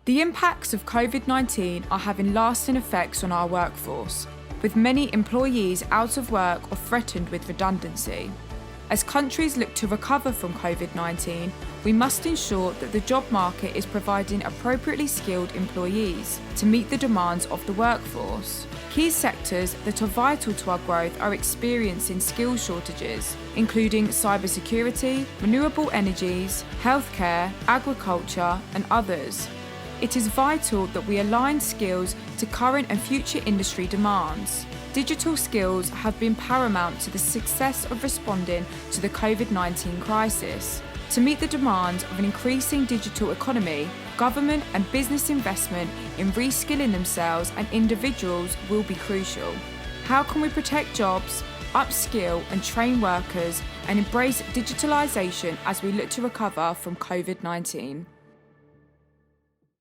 The impacts of Covid-19 are having lasting effects on our workforce, with many employees out of work or threatened with redundancy. As countries look to recover from Covid-19, we must ensure that the job market is providing appropriately skilled employees to meet the demands of the workforce. Key sectors that are vital to our growth are experiencing skill shortages, including cybersecurity, renewable energies, healthcare, agriculture, and others. It is vital that we align skills to current and future industry demands. Digital skills have been paramount to the success of responding to the Covid-19 crisis. To meet the demands of an increasing digital economy, government and business investment in reskilling themselves and individuals will be crucial. How can we protect jobs, upskill and train workers, and embrace digitalisation as we look to recover from Covid-19?